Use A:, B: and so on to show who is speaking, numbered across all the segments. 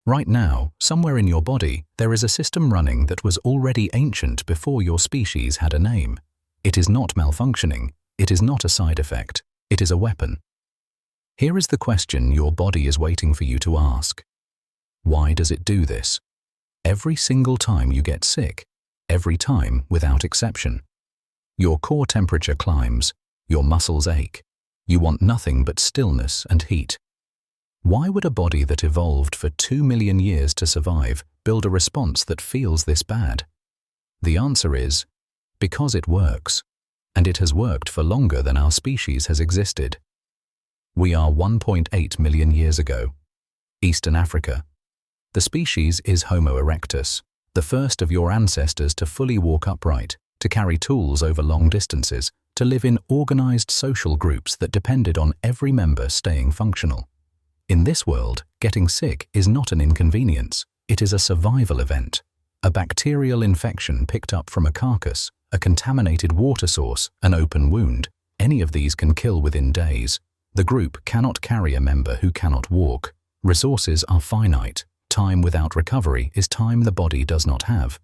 A: Right now, somewhere in your body, there is a system running that was already ancient before your species had a name. It is not malfunctioning. It is not a side effect. It is a weapon. Here is the question your body is waiting for you to ask. Why does it do this? Every single time you get sick, every time without exception. Your core temperature climbs, your muscles ache. You want nothing but stillness and heat. Why would a body that evolved for 2 million years to survive build a response that feels this bad? The answer is, because it works, and it has worked for longer than our species has existed. We are 1.8 million years ago. Eastern Africa. The species is Homo erectus, the first of your ancestors to fully walk upright, to carry tools over long distances, to live in organized social groups that depended on every member staying functional. In this world, getting sick is not an inconvenience, it is a survival event. A bacterial infection picked up from a carcass, a contaminated water source, an open wound, any of these can kill within days. The group cannot carry a member who cannot walk. Resources are finite. Time without recovery is time the body does not have.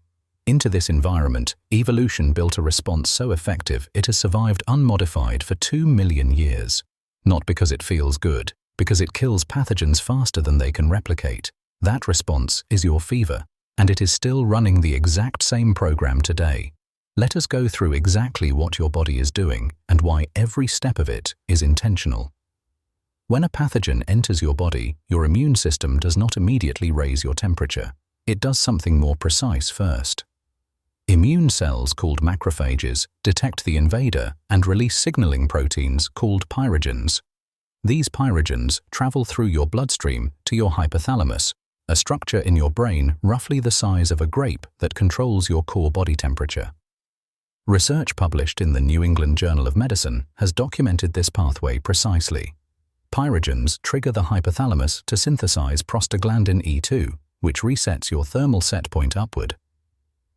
A: Into this environment, evolution built a response so effective it has survived unmodified for 2 million years. Not because it feels good, because it kills pathogens faster than they can replicate. That response is your fever, and it is still running the exact same program today. Let us go through exactly what your body is doing and why every step of it is intentional. When a pathogen enters your body, your immune system does not immediately raise your temperature. It does something more precise first. Immune cells called macrophages detect the invader and release signaling proteins called pyrogens. These pyrogens travel through your bloodstream to your hypothalamus, a structure in your brain roughly the size of a grape that controls your core body temperature. Research published in the New England Journal of Medicine has documented this pathway precisely. Pyrogens trigger the hypothalamus to synthesize prostaglandin E2, which resets your thermal set point upward.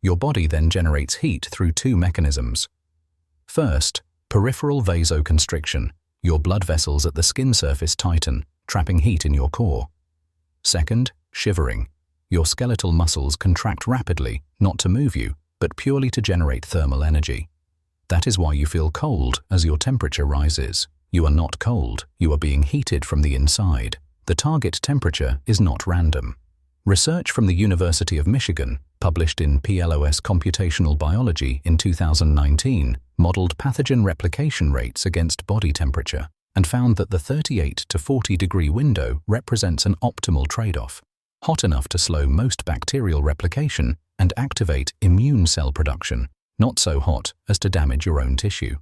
A: Your body then generates heat through two mechanisms. First, peripheral vasoconstriction. Your blood vessels at the skin surface tighten, trapping heat in your core. Second, shivering. Your skeletal muscles contract rapidly, not to move you, but purely to generate thermal energy. That is why you feel cold as your temperature rises. You are not cold, you are being heated from the inside. The target temperature is not random. Research from the University of Michigan, published in PLOS Computational Biology in 2019, modeled pathogen replication rates against body temperature and found that the 38 to 40 degree window represents an optimal trade-off, hot enough to slow most bacterial replication and activate immune cell production, not so hot as to damage your own tissue.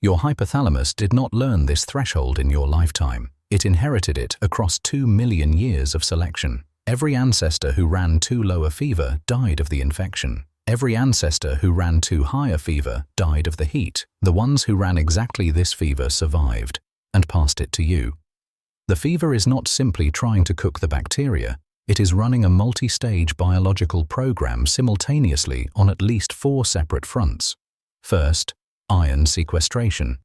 A: Your hypothalamus did not learn this threshold in your lifetime. It inherited it across 2 million years of selection. Every ancestor who ran too low a fever died of the infection. Every ancestor who ran too high a fever died of the heat. The ones who ran exactly this fever survived and passed it to you. The fever is not simply trying to cook the bacteria, it is running a multi-stage biological program simultaneously on at least 4 separate fronts. First, iron sequestration.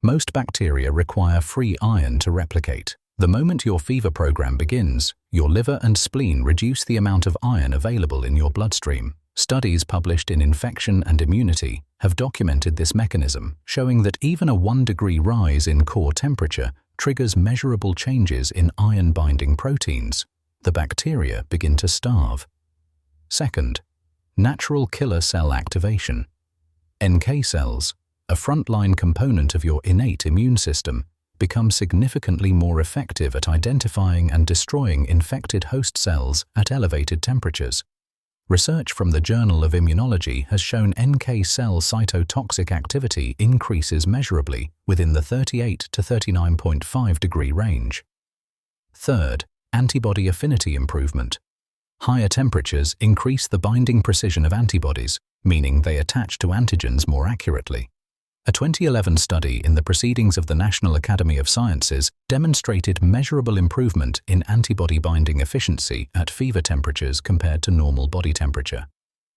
A: Most bacteria require free iron to replicate. The moment your fever program begins, your liver and spleen reduce the amount of iron available in your bloodstream. Studies published in Infection and Immunity have documented this mechanism, showing that even a 1 degree rise in core temperature triggers measurable changes in iron-binding proteins. The bacteria begin to starve. Second, natural killer cell activation. NK cells, a frontline component of your innate immune system, become significantly more effective at identifying and destroying infected host cells at elevated temperatures. Research from the Journal of Immunology has shown NK cell cytotoxic activity increases measurably within the 38 to 39.5 degree range. Third, antibody affinity improvement. Higher temperatures increase the binding precision of antibodies, meaning they attach to antigens more accurately. A 2011 study in the Proceedings of the National Academy of Sciences demonstrated measurable improvement in antibody binding efficiency at fever temperatures compared to normal body temperature.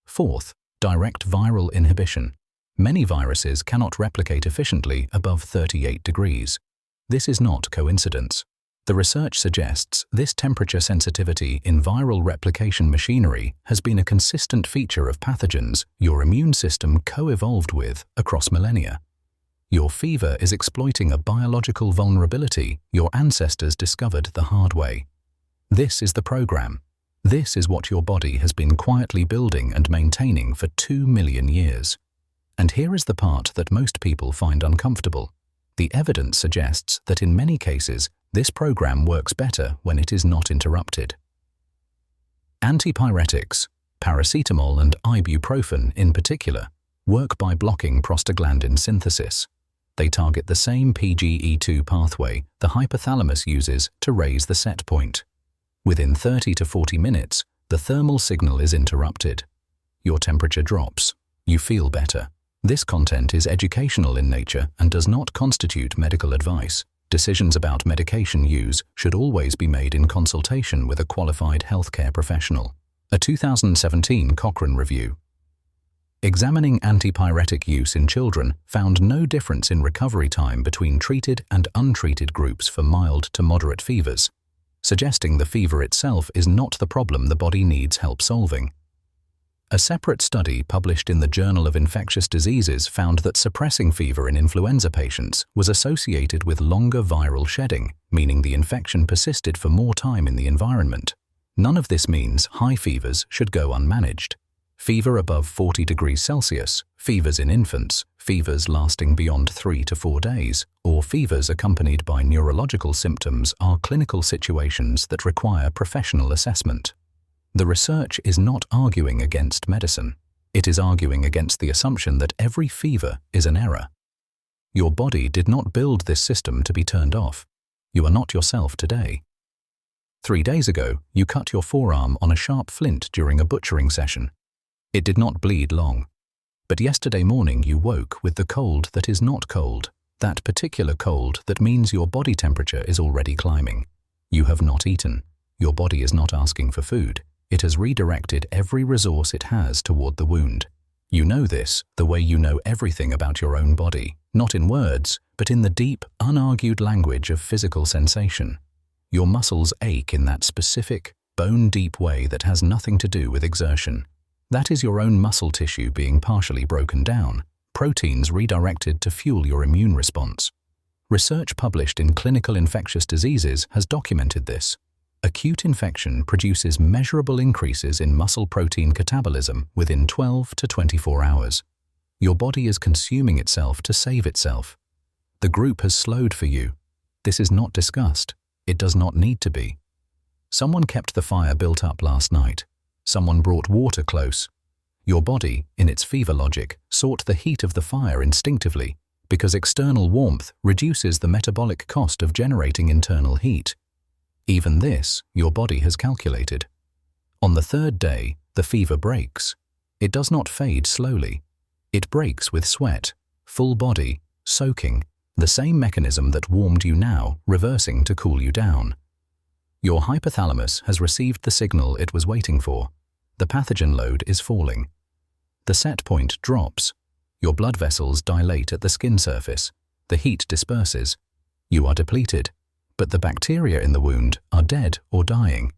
A: Fourth, direct viral inhibition. Many viruses cannot replicate efficiently above 38 degrees. This is not coincidence. The research suggests this temperature sensitivity in viral replication machinery has been a consistent feature of pathogens your immune system co-evolved with across millennia. Your fever is exploiting a biological vulnerability your ancestors discovered the hard way. This is the program. This is what your body has been quietly building and maintaining for 2 million years. And here is the part that most people find uncomfortable. The evidence suggests that in many cases, this program works better when it is not interrupted. Antipyretics, paracetamol and ibuprofen in particular, work by blocking prostaglandin synthesis. They target the same PGE2 pathway the hypothalamus uses to raise the set point. Within 30 to 40 minutes, the thermal signal is interrupted. Your temperature drops. You feel better. This content is educational in nature and does not constitute medical advice. Decisions about medication use should always be made in consultation with a qualified healthcare professional. A 2017 Cochrane review examining antipyretic use in children found no difference in recovery time between treated and untreated groups for mild to moderate fevers, suggesting the fever itself is not the problem the body needs help solving. A separate study published in the Journal of Infectious Diseases found that suppressing fever in influenza patients was associated with longer viral shedding, meaning the infection persisted for more time in the environment. None of this means high fevers should go unmanaged. Fever above 40 degrees Celsius, fevers in infants, fevers lasting beyond 3 to 4 days, or fevers accompanied by neurological symptoms are clinical situations that require professional assessment. The research is not arguing against medicine. It is arguing against the assumption that every fever is an error. Your body did not build this system to be turned off. You are not yourself today. 3 days ago, you cut your forearm on a sharp flint during a butchering session. It did not bleed long. But yesterday morning you woke with the cold that is not cold, that particular cold that means your body temperature is already climbing. You have not eaten. Your body is not asking for food. It has redirected every resource it has toward the wound. You know this the way you know everything about your own body, not in words, but in the deep, unargued language of physical sensation. Your muscles ache in that specific, bone-deep way that has nothing to do with exertion. That is your own muscle tissue being partially broken down, proteins redirected to fuel your immune response. Research published in Clinical Infectious Diseases has documented this. Acute infection produces measurable increases in muscle protein catabolism within 12 to 24 hours. Your body is consuming itself to save itself. The group has slowed for you. This is not discussed. It does not need to be. Someone kept the fire built up last night. Someone brought water close. Your body, in its fever logic, sought the heat of the fire instinctively because external warmth reduces the metabolic cost of generating internal heat. Even this, your body has calculated. On the 3rd day, the fever breaks. It does not fade slowly. It breaks with sweat, full body, soaking, the same mechanism that warmed you now, reversing to cool you down. Your hypothalamus has received the signal it was waiting for. The pathogen load is falling. The set point drops. Your blood vessels dilate at the skin surface. The heat disperses. You are depleted. But the bacteria in the wound are dead or dying.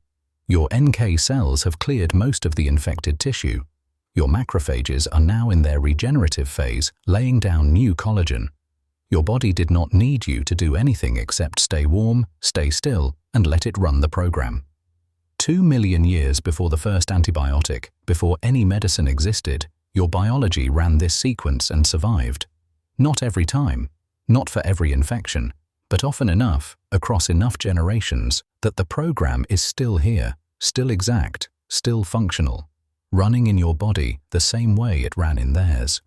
A: Your NK cells have cleared most of the infected tissue. Your macrophages are now in their regenerative phase, laying down new collagen. Your body did not need you to do anything except stay warm, stay still, and let it run the program. 2 million years before the first antibiotic, before any medicine existed, your biology ran this sequence and survived. Not every time, not for every infection, but often enough, across enough generations, that the program is still here, still exact, still functional, running in your body the same way it ran in theirs.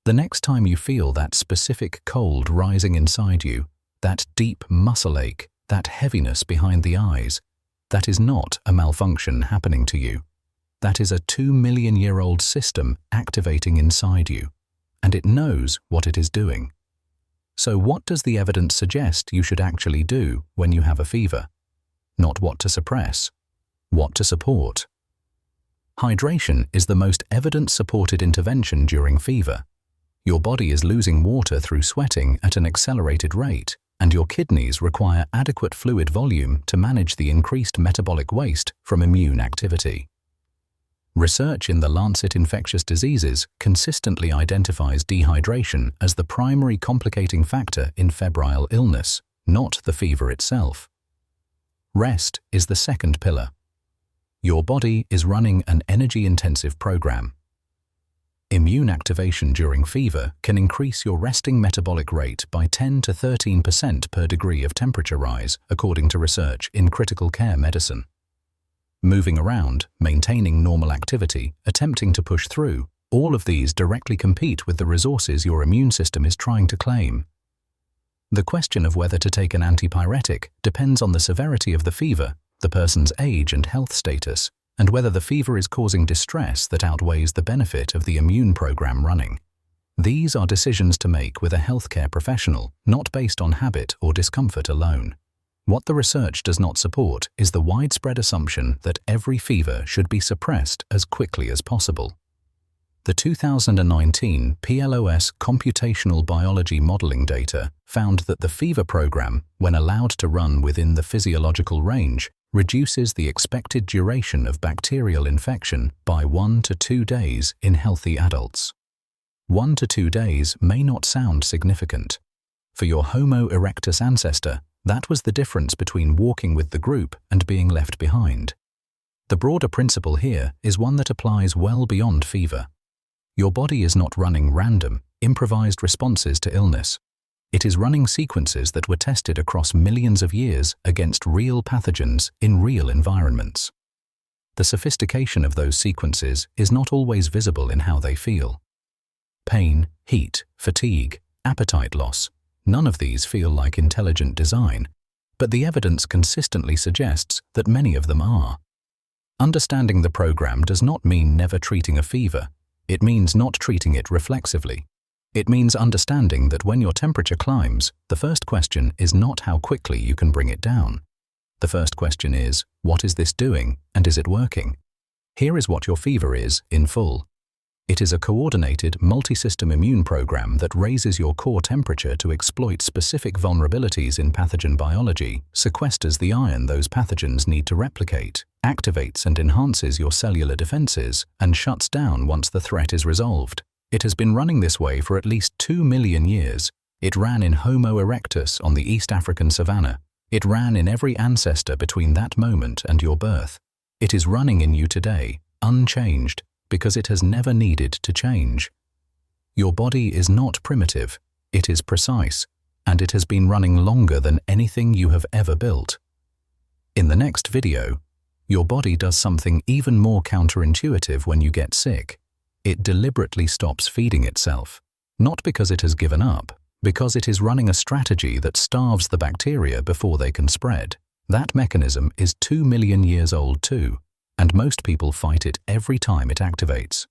A: The next time you feel that specific cold rising inside you, that deep muscle ache, that heaviness behind the eyes, that is not a malfunction happening to you. That is a 2 million-year-old system activating inside you, and it knows what it is doing. So what does the evidence suggest you should actually do when you have a fever? Not what to suppress, what to support. Hydration is the most evidence-supported intervention during fever. Your body is losing water through sweating at an accelerated rate. and your kidneys require adequate fluid volume to manage the increased metabolic waste from immune activity. Research in the Lancet Infectious Diseases consistently identifies dehydration as the primary complicating factor in febrile illness, not the fever itself. Rest is the second pillar. Your body is running an energy-intensive program. Immune activation during fever can increase your resting metabolic rate by 10 to 13% per degree of temperature rise, according to research in critical care medicine. Moving around, maintaining normal activity, attempting to push through, all of these directly compete with the resources your immune system is trying to claim. The question of whether to take an antipyretic depends on the severity of the fever, the person's age and health status, and whether the fever is causing distress that outweighs the benefit of the immune program running. These are decisions to make with a healthcare professional, not based on habit or discomfort alone. What the research does not support is the widespread assumption that every fever should be suppressed as quickly as possible. The 2019 PLOS Computational Biology modeling data found that the fever program, when allowed to run within the physiological range, reduces the expected duration of bacterial infection by 1 to 2 days in healthy adults. 1 to 2 days may not sound significant. For your Homo erectus ancestor, that was the difference between walking with the group and being left behind. The broader principle here is one that applies well beyond fever. Your body is not running random, improvised responses to illness. It is running sequences that were tested across millions of years against real pathogens in real environments. The sophistication of those sequences is not always visible in how they feel. Pain, heat, fatigue, appetite loss, none of these feel like intelligent design, but the evidence consistently suggests that many of them are. Understanding the program does not mean never treating a fever. It means not treating it reflexively. It means understanding that when your temperature climbs, the first question is not how quickly you can bring it down. The first question is, what is this doing, and is it working? Here is what your fever is, in full. It is a coordinated, multi-system immune program that raises your core temperature to exploit specific vulnerabilities in pathogen biology, sequesters the iron those pathogens need to replicate, activates and enhances your cellular defenses, and shuts down once the threat is resolved. It has been running this way for at least 2 million years. It ran in Homo erectus on the East African savanna. It ran in every ancestor between that moment and your birth. It is running in you today, unchanged, because it has never needed to change. Your body is not primitive, it is precise, and it has been running longer than anything you have ever built. In the next video, your body does something even more counterintuitive when you get sick. It deliberately stops feeding itself, not because it has given up, because it is running a strategy that starves the bacteria before they can spread. That mechanism is 2 million years old too, and most people fight it every time it activates.